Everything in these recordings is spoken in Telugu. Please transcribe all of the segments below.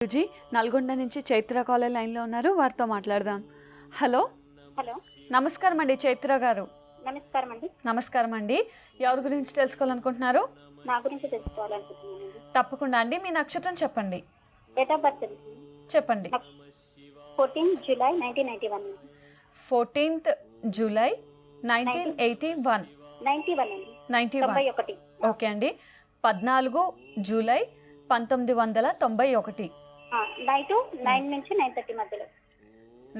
గురూజీ నల్గొండ నుంచి చైత్ర కాలర్ లైన్లో ఉన్నారు, వారితో మాట్లాడదాం. హలో హలో, నమస్కారం అండి చైత్ర గారు. నమస్కారం అండి. నమస్కారం అండి. ఎవరి గురించి తెలుసుకోవాలనుకుంటున్నారు? నా గురించి తెలుసుకోవాలనుకుంటున్నాను. తప్పకుండా అండి, మీ నక్షత్రం చెప్పండి. డేట్ ఆఫ్ బర్త్ చెప్పండి. 14 జూలై 1991. 14th July 1981. 91 అండి. 91. ఓకే అండి. 14 జూలై 1991. నైట్ 9 నుంచి 9:30 మధ్యలో.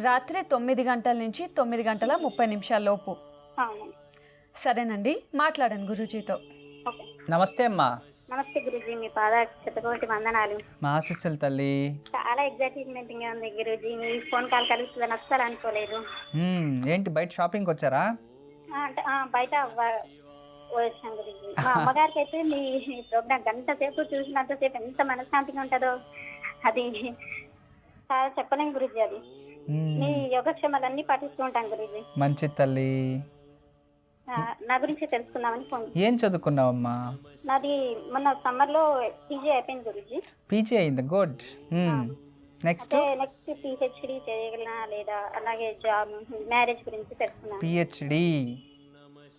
రాత్రి 9 గంటల నుంచి 9 గంటల 30 నిమిషాల లోపు. అవునండి. సరేనండి, మాట్లాడండి గురూజీతో. ఓకే. నమస్తే అమ్మా. నమస్తే గురూజీ, మీ పాద శతకోటి వందనాలు. మా ఆశీస్సులు తల్లి. చాలా ఎగ్జైట్మెంట్ గా ఉంది గురూజీ, మీ ఫోన్ కాల్ కలుగుతుందని అస్సలు అనుకోలేదు. ఏంటి బయట షాపింగ్ వచ్చారా? అంటే బయట వచ్చాం గురూజీ. మా అమ్మగారికి అయితే మీ ప్రోగ్రామ్ గంట సేపు చూసినంతసేపు ఎంత మనశ్శాంతిగా ఉంటుందో అది చాలా చెప్పలేం గురూజీ. అది మీ యోగక్షేమాలన్నీ పాటిస్తూ ఉంటాను గురూజీ. మంచి తల్లి. నా గురించి తెలుసుకుందామని ఫోన్. ఏం చదువుకున్నావమ్మా? నాది మొన్న సమ్మర్ లో పీజీ అయిపోయింది గురూజీ. పీజీ అయింది, గుడ్. నెక్స్ట్ పిహెచ్డి చేయగలనా లేదా, అలాగే జాబ్, మ్యారేజ్ గురించి తెలుసుకున్నాను. పిహెచ్డి.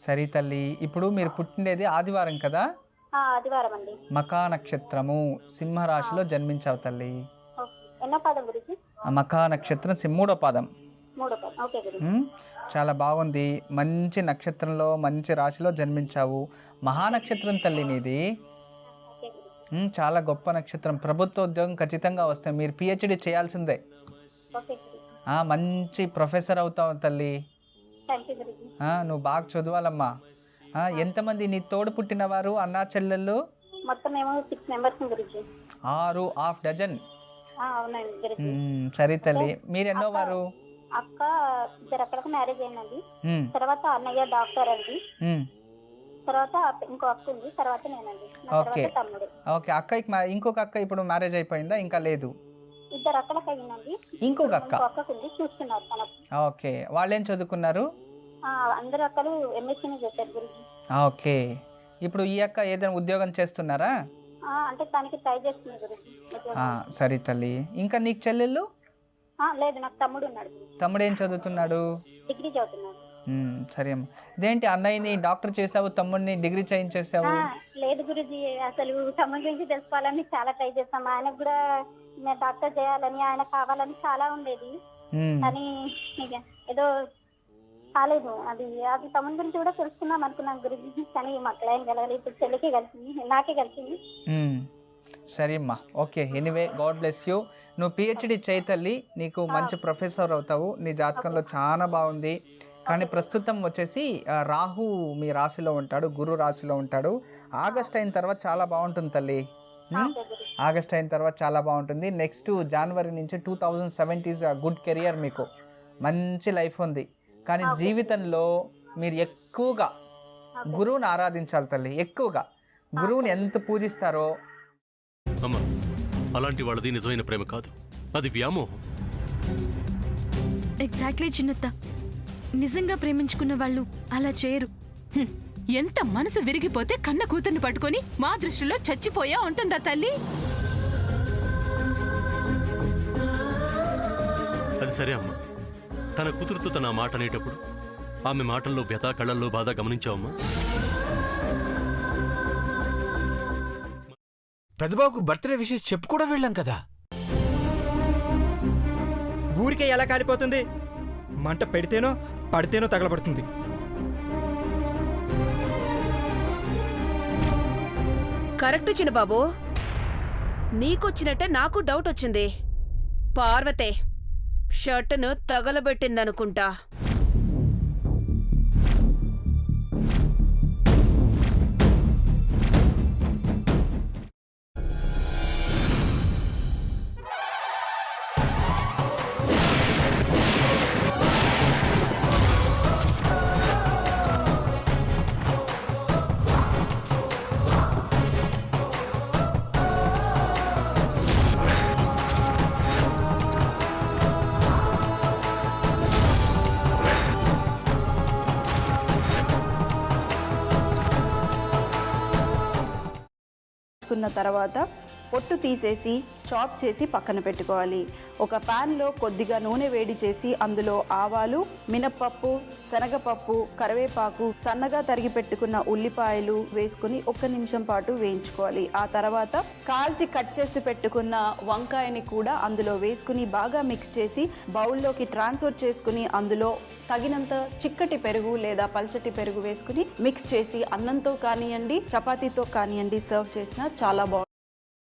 సరే తల్లి, ఇప్పుడు మీరు పుట్టినది ఆదివారం కదా? ఆదివారం అండి. మకా నక్షత్రము సింహరాశిలో జన్మించావు తల్లి. ఎన్నో పాదం గురించి? మకా నక్షత్రం మూడో పాదం. మూడో పాదం. ఓకే గురూజీ. చాలా బాగుంది. మంచి నక్షత్రంలో మంచి రాశిలో జన్మించావు. మహానక్షత్రం తల్లి నీది. చాలా గొప్ప నక్షత్రం. ప్రభుత్వ ఉద్యోగం ఖచ్చితంగా వస్తాయి. మీరు పిహెచ్డి చేయాల్సిందే. మంచి ప్రొఫెసర్ అవుతావు తల్లి. నువ్వు బాగా చదవాలమ్మా. ఎంతమంది నీ తోడు పుట్టిన వారు, అన్నా చెల్లెళ్ళు? మొత్తం మేము 6 మెంబర్స్ గురించి. 6 హాఫ్ డజన్. అవునండి గురించి. సరే తల్లి, మీరు ఎన్నో వారు? అక్క ఇద్దరు అక్కలకు మ్యారేజ్ అయిందండి. తర్వాత అన్నయ్య డాక్టర్ అండి. తర్వాత ఇంకో అక్క ఉంది. తర్వాత నేనండి. Okay okay. అక్కకి ఇంకొక అక్క ఇప్పుడు మ్యారేజ్ అయిపోయిందా? ఇంకా లేదు. ఇద్దరు అక్కలకు అయిందండి. ఇంకొక అక్క ఉంది, చూస్తున్నారు తనకు. ఓకే. వాళ్ళేం చదువుకున్నారు? అందరు అక్కలు ఎంఎస్సీ చేశారు గురించి. ఓకే. ఇప్పుడు ఈ అక్క ఏదైనా ఉద్యోగం చేస్తున్నారా? అంటే తనకి ట్రై చేస్తుంది గురించి. సరే తల్లి. ఇంకా నీకు చెల్లెళ్ళు? లేదు, నాకు తమ్ముడు ఉన్నాడు. తమ్ముడు ఏం చదువుతున్నాడు? డిగ్రీ చదువుతున్నాడు. సరే అమ్మ. ఇదేంటి అన్నయ్యని డాక్టర్ చేసావు, తమ్ముడిని డిగ్రీ చేయించేసావు? లేదు గురుజీ, అసలు తమ్ముడి గురించి తెలుసుకోవాలని చాలా ట్రై చేస్తాం. ఆయనకు కూడా డాక్టర్ చేయాలని, ఆయన కావాలని చాలా ఉండేది. కానీ ఏదో కాలేదు. అది తమ్ముడి గురించి కూడా తెలుసుకుందాం అనుకున్నాను గురుజీ. కానీ మాకు ఏం కలగాలి. ఇప్పుడు చెల్లికి కలిసింది, నాకే కలిసింది. సరే అమ్మా. Okay. Anyway, God bless you. నువ్వు పిహెచ్డి చేయి తల్లి, నీకు మంచి ప్రొఫెసర్ అవుతావు. నీ జాతకంలో చాలా బాగుంది. కానీ ప్రస్తుతం వచ్చేసి రాహు మీ రాశిలో ఉంటాడు, గురు రాశిలో ఉంటాడు. ఆగస్ట్ అయిన తర్వాత చాలా బాగుంటుంది తల్లి. ఆగస్ట్ అయిన తర్వాత చాలా బాగుంటుంది. నెక్స్ట్ జనవరి నుంచి 2070 గుడ్ కెరియర్, మీకు మంచి లైఫ్ ఉంది. కానీ జీవితంలో మీరు ఎక్కువగా గురువుని ఆరాధించాలి తల్లి. ఎక్కువగా గురువుని ఎంత పూజిస్తారో. అమ్మ, అలాంటి వాళ్ళది నిజమైన ప్రేమ కాదు, అది వ్యామోహం. ఎగ్జాక్ట్లీ చిన్నత్త. నిజంగా ప్రేమించుకున్న వాళ్ళు అలా చేయరు. ఎంత మనసు విరిగిపోతే కన్న కూతుర్ని పట్టుకొని మా దృష్టిలో చచ్చిపోయా ఉంటుందా తల్లి? అది సరే అమ్మ, తన కూతురుతో తన మాట అనేటప్పుడు ఆమె మాటల్లో వ్యథ, కళ్ళల్లో బాధ గమనించావమ్మా? పెద్దబాబుకు బర్త్డే విషెస్ చెప్పు కూడా వెళ్ళాం కదా. ఊరికే ఎలా కాలిపోతుంది? మంట పెడితేనో పడితేనో తగలబడుతుంది. కరెక్ట్ చిన్నబాబు, నీకొచ్చినట్టే నాకు డౌట్ వచ్చింది. పార్వతే షర్టును తగలబెట్టిందనుకుంటా. తర్వాత పొట్టు తీసేసి చాప్ చేసి పక్కన పెట్టుకోవాలి. ఒక ప్యాన్లో కొద్దిగా నూనె వేడి చేసి అందులో ఆవాలు, మినప్పప్పు, శనగపప్పు, కరివేపాకు, సన్నగా తరిగి పెట్టుకున్న ఉల్లిపాయలు వేసుకుని 1 నిమిషం పాటు వేయించుకోవాలి. ఆ తర్వాత కాల్చి కట్ చేసి పెట్టుకున్న వంకాయని కూడా అందులో వేసుకుని బాగా మిక్స్ చేసి బౌల్లోకి ట్రాన్స్ఫర్ చేసుకుని అందులో తగినంత చిక్కటి పెరుగు లేదా పల్చటి పెరుగు వేసుకుని మిక్స్ చేసి అన్నంతో కానివ్వండి, చపాతీతో కానివ్వండి సర్వ్ చేసినా చాలా బాగుంటుంది.